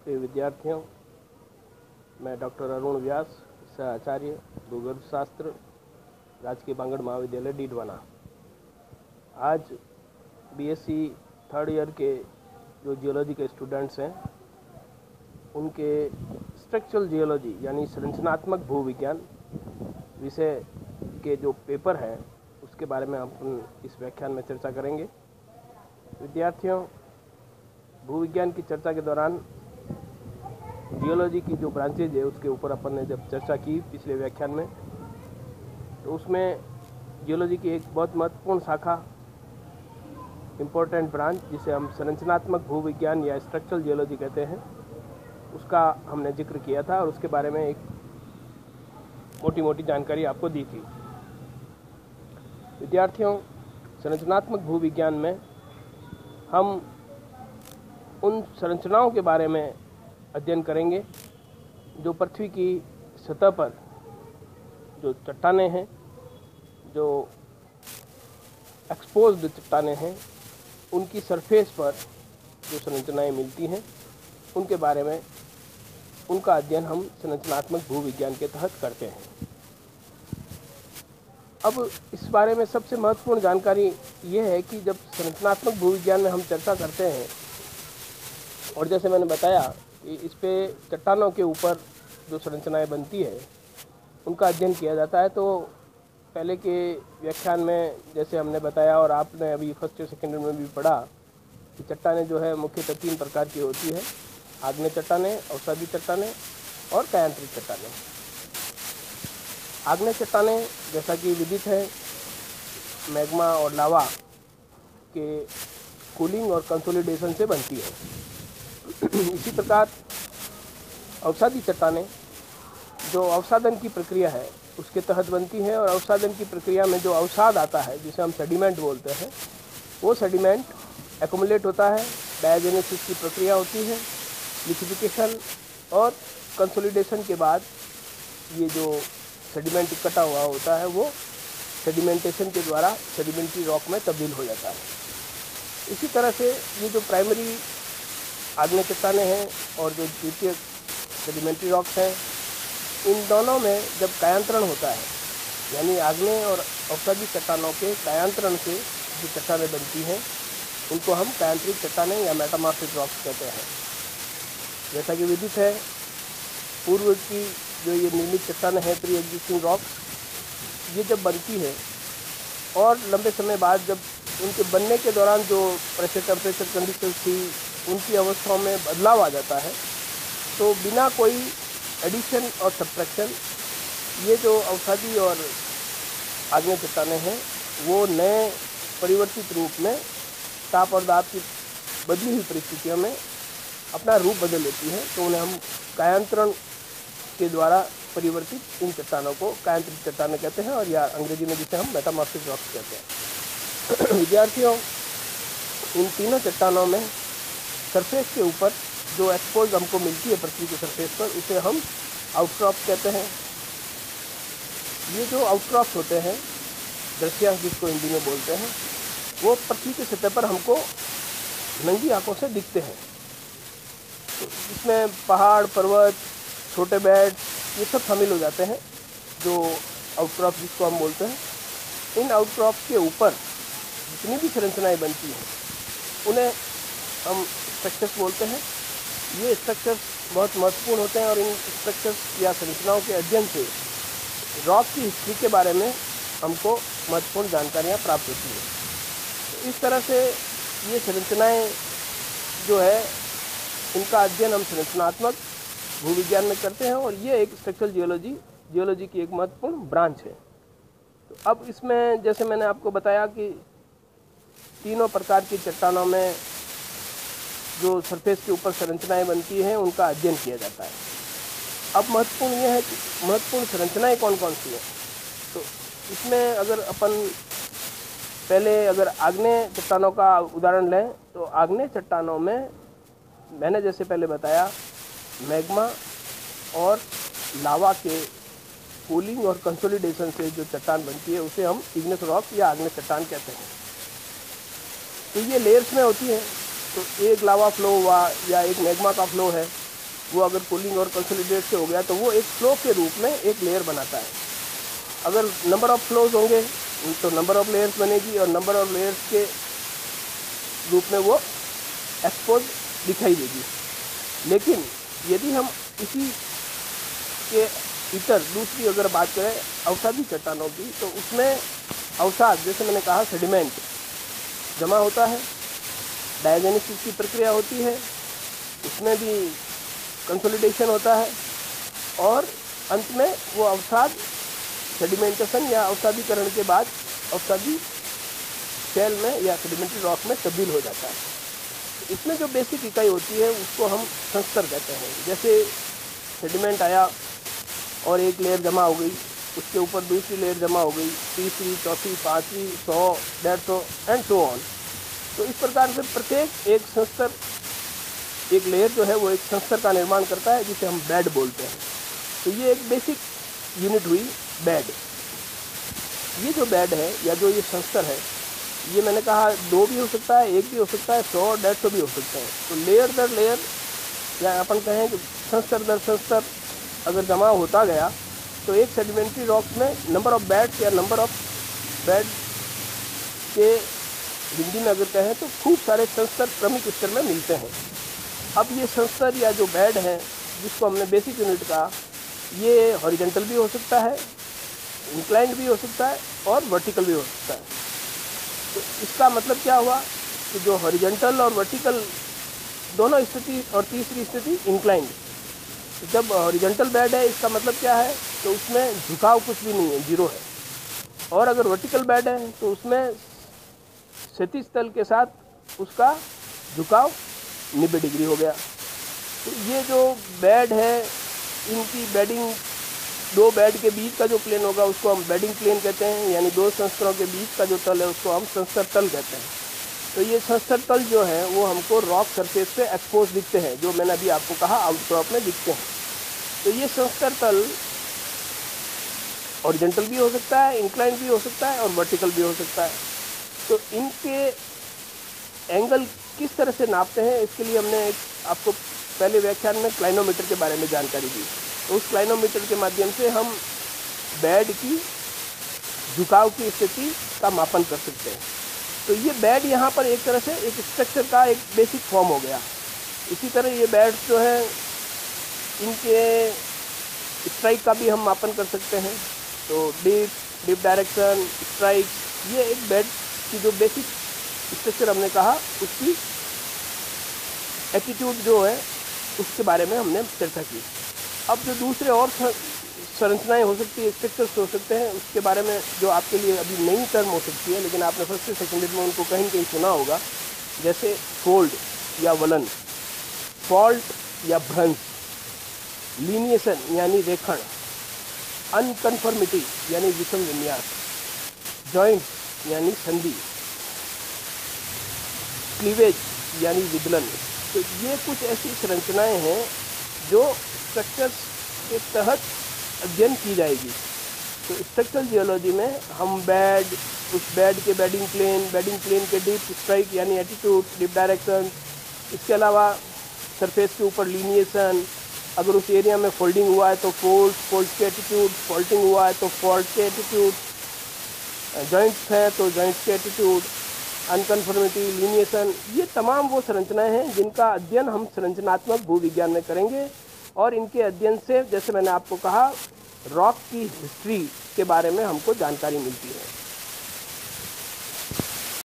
प्रिय विद्यार्थियों, मैं डॉक्टर अरुण व्यास, सह आचार्य भूगर्भ शास्त्र, राजकीय बांगड़ महाविद्यालय डीडवाना। आज बीएससी थर्ड ईयर के जो जियोलॉजी के स्टूडेंट्स हैं उनके स्ट्रक्चरल जियोलॉजी यानी संरचनात्मक भूविज्ञान विषय के जो पेपर हैं उसके बारे में हम इस व्याख्यान में चर्चा करेंगे। विद्यार्थियों, भूविज्ञान की चर्चा के दौरान जियोलॉजी की जो ब्रांचेज है उसके ऊपर अपन ने जब चर्चा की पिछले व्याख्यान में, तो उसमें जियोलॉजी की एक बहुत महत्वपूर्ण शाखा, इम्पोर्टेंट ब्रांच जिसे हम संरचनात्मक भूविज्ञान या स्ट्रक्चरल जियोलॉजी कहते हैं, उसका हमने जिक्र किया था और उसके बारे में एक मोटी मोटी जानकारी आपको दी थी। विद्यार्थियों, संरचनात्मक भूविज्ञान में हम उन संरचनाओं के बारे में अध्ययन करेंगे जो पृथ्वी की सतह पर जो चट्टानें हैं, जो एक्सपोज्ड चट्टानें हैं, उनकी सरफेस पर जो संरचनाएं मिलती हैं उनके बारे में उनका अध्ययन हम संरचनात्मक भूविज्ञान के तहत करते हैं। अब इस बारे में सबसे महत्वपूर्ण जानकारी ये है कि जब संरचनात्मक भूविज्ञान में हम चर्चा करते हैं और जैसे मैंने बताया कि इस पे चट्टानों के ऊपर जो संरचनाएं बनती है उनका अध्ययन किया जाता है, तो पहले के व्याख्यान में जैसे हमने बताया और आपने अभी फर्स्ट या सेकेंड में भी पढ़ा कि चट्टानें जो है मुख्यतः 3 प्रकार की होती है: आग्नेय चट्टानें, अवसादी चट्टानें और कायांतरिक चट्टानें। आग्नेय चट्टानें जैसा कि विदित है मैग्मा और लावा के कूलिंग और कंसोलिडेशन से बनती है। इसी प्रकार अवसादी चट्टानें जो अवसादन की प्रक्रिया है उसके तहत बनती है, और अवसादन की प्रक्रिया में जो अवसाद आता है जिसे हम सेडिमेंट बोलते हैं, वो सेडिमेंट एक्युमुलेट होता है, डायजेनेसिस की प्रक्रिया होती है, लिक्विफिकेशन और कंसोलिडेशन के बाद ये जो सेडिमेंट इकट्ठा हुआ होता है वो सेडिमेंटेशन के द्वारा सेडिमेंट्री रॉक में तब्दील हो जाता है। इसी तरह से ये जो प्राइमरी आग्नेय चट्टानें हैं और जो द्वितीय सेडिमेंट्री रॉक्स हैं, इन दोनों में जब कायांतरण होता है, यानी आग्नेय और अवसादी चट्टानों के कायांतरण से जो चट्टानें बनती हैं उनको हम कायांतरिक चट्टानें या मेटामॉर्फिक रॉक्स कहते हैं। जैसा कि विदित है, पूर्व की जो ये निर्मित चट्टानें हैं, प्री एग्जिस्टिंग रॉक्स, ये जब बनती है और लंबे समय बाद जब उनके बनने के दौरान जो प्रेशर टेम्परेचर कंडीशन थी उनकी अवस्थाओं में बदलाव आ जाता है, तो बिना कोई एडिशन और सब्ट्रैक्शन ये जो अवसादी और आग्नेय चट्टानें हैं वो नए परिवर्तित रूप में ताप और दाब की बदली हुई परिस्थितियों में अपना रूप बदल लेती है, तो उन्हें हम कायांतरण के द्वारा परिवर्तित इन चट्टानों को कायांतरिक चट्टानें कहते हैं, और या अंग्रेजी में जिसे हम मेटामॉर्फिक रॉक्स कहते हैं। विद्यार्थियों, इन तीनों चट्टानों में सरफेस के ऊपर जो एक्सपोज हमको मिलती है पृथ्वी की सरफेस पर, उसे हम आउटक्रॉप्स कहते हैं। ये जो आउटक्रॉप्स होते हैं, दृश्यांश जिसको हिंदी में बोलते हैं, वो पृथ्वी की सतह पर हमको नंगी आंखों से दिखते हैं। तो इसमें पहाड़, पर्वत, छोटे बेड ये सब शामिल हो जाते हैं, जो आउटक्रॉप जिसको हम बोलते हैं। इन आउटक्रॉप के ऊपर जितनी भी संरचनाएं बनती हैं उन्हें हम स्ट्रक्चर्स बोलते हैं। ये स्ट्रक्चर्स बहुत महत्वपूर्ण होते हैं और इन स्ट्रक्चर्स या संरचनाओं के अध्ययन से रॉक की हिस्ट्री के बारे में हमको महत्वपूर्ण जानकारियाँ प्राप्त होती हैं। तो इस तरह से ये संरचनाएं जो है इनका अध्ययन हम संरचनात्मक भूविज्ञान में करते हैं, और ये एक स्ट्रक्चरल जियोलॉजी की एक महत्वपूर्ण ब्रांच है। तो अब इसमें जैसे मैंने आपको बताया कि तीनों प्रकार की चट्टानों में जो सरफेस के ऊपर संरचनाएं बनती हैं उनका अध्ययन किया जाता है। अब महत्वपूर्ण यह है कि महत्वपूर्ण संरचनाएं कौन कौन सी हैं। तो इसमें अगर अपन पहले अगर आग्नेय चट्टानों का उदाहरण लें, तो आग्नेय चट्टानों में मैंने जैसे पहले बताया मैग्मा और लावा के कूलिंग और कंसोलिडेशन से जो चट्टान बनती है उसे हम इग्नेस रॉक या आग्नेय चट्टान कहते हैं। तो ये लेयर्स में होती है, तो एक लावा फ्लो हुआ या एक मैग्मा का फ्लो है, वो अगर कूलिंग और कंसोलिडेट से हो गया तो वो एक फ्लो के रूप में एक लेयर बनाता है। अगर नंबर ऑफ फ्लोज होंगे तो नंबर ऑफ लेयर्स बनेगी और नंबर ऑफ लेयर्स के रूप में वो एक्सपोज दिखाई देगी। लेकिन यदि हम इसी के इतर दूसरी अगर बात करें अवसादी चट्टानों की, तो उसमें अवसाद, जैसे मैंने कहा, सेडिमेंट जमा होता है, डायजेनेसिस की प्रक्रिया होती है, उसमें भी कंसोलिडेशन होता है और अंत में वो अवसाद सेडिमेंटेशन या अवसादीकरण के बाद अवसादी शेल में या सेडिमेंट्री रॉक में तब्दील हो जाता है। इसमें जो बेसिक इकाई होती है उसको हम संस्तर कहते हैं। जैसे सेडिमेंट आया और एक लेयर जमा हो गई, उसके ऊपर दूसरी लेयर जमा हो गई, तीसरी, चौथी, पाँचवीं, 100, 150 एंड सो ऑन। तो इस प्रकार से प्रत्येक एक संस्तर, एक लेयर जो है वो एक संस्तर का निर्माण करता है, जिसे हम बेड बोलते हैं। तो ये एक बेसिक यूनिट हुई बेड। ये जो बेड है या जो ये संस्तर है, ये मैंने कहा 2 भी हो सकता है, 1 भी हो सकता है, 100, 150 भी हो सकते हैं। तो लेयर दर लेयर या अपन कहें कि संस्तर दर संस्तर अगर जमा होता गया तो एक सेडिमेंट्री रॉक्स में नंबर ऑफ बेड्स या नंबर ऑफ बेड के हिंदी में अगर कहें तो खूब सारे संस्तर क्रमिक स्तर में मिलते हैं। अब ये संस्तर या जो बेड है जिसको हमने बेसिक यूनिट कहा, ये हॉरिजॉन्टल भी हो सकता है, इंक्लाइंड भी हो सकता है और वर्टिकल भी हो सकता है। तो इसका मतलब क्या हुआ कि जो हॉरिजॉन्टल और वर्टिकल दोनों स्थिति और तीसरी स्थिति इंक्लाइंड। तो जब हॉरिजॉन्टल बेड है इसका मतलब क्या है, तो उसमें झुकाव कुछ भी नहीं है, 0 है। और अगर वर्टिकल बेड है तो उसमें क्षैतिज तल के साथ उसका झुकाव 90 डिग्री हो गया। तो ये जो बेड है, इनकी बेडिंग, 2 बेड के बीच का जो प्लेन होगा उसको हम बेडिंग प्लेन कहते हैं, यानी 2 संस्तरों के बीच का जो तल है उसको हम संस्तर तल कहते हैं। तो ये संस्तर तल जो है वो हमको रॉक सरफेस पे एक्सपोज दिखते हैं, जो मैंने अभी आपको कहा आउटक्रॉप में दिखते हैं। तो ये संस्तर तल हॉरिजॉन्टल भी हो सकता है, इंक्लाइन भी हो सकता है और वर्टिकल भी हो सकता है। तो इनके एंगल किस तरह से नापते हैं, इसके लिए हमने आपको पहले व्याख्यान में क्लाइनोमीटर के बारे में जानकारी दी। तो उस क्लाइनोमीटर के माध्यम से हम बेड की झुकाव की स्थिति का मापन कर सकते हैं। तो ये बेड यहाँ पर एक तरह से एक स्ट्रक्चर का एक बेसिक फॉर्म हो गया। इसी तरह ये बेड जो है, इनके स्ट्राइक का भी हम मापन कर सकते हैं। तो डिप डायरेक्शन, स्ट्राइक, ये एक बेड की जो बेसिक स्ट्रक्चर हमने कहा, उसकी एटीट्यूड जो है उसके बारे में हमने चर्चा की। अब जो दूसरे और संरचनाएं हो सकती है, स्ट्रक्चर्स हो सकते हैं, उसके बारे में जो आपके लिए अभी नई टर्म हो सकती है, लेकिन आपने फर्स्ट सेकेंड में उनको कहीं कहीं सुना होगा, जैसे फोल्ड या वलन, फॉल्ट या भ्रंश, लीनिएशन यानी रेखण, अनकन्फर्मिटी यानी विषम विन्यास, जॉइंट यानी संधि, क्लीवेज यानी विदलन। तो ये कुछ ऐसी संरचनाएं हैं जो स्ट्रक्चर्स के तहत अध्ययन की जाएगी। तो स्ट्रक्चरल जियोलॉजी में हम बेड, उस बेड के बेडिंग प्लेन के डीप स्ट्राइक यानी एटीट्यूड, डीप डायरेक्शन, इसके अलावा सरफेस के ऊपर लीनिएशन, अगर उस एरिया में फोल्डिंग हुआ है तो फोल्ड के एटीट्यूड, फॉल्टिंग हुआ है तो फॉल्ट के एटीट्यूड, जॉइंट्स हैं तो जॉइंट्स के एटीट्यूड, अनकन्फर्मिटी, लीनिएशन, ये तमाम वो संरचनाएं हैं जिनका अध्ययन हम संरचनात्मक भूविज्ञान में करेंगे। और इनके अध्ययन से, जैसे मैंने आपको कहा, रॉक की हिस्ट्री के बारे में हमको जानकारी मिलती है।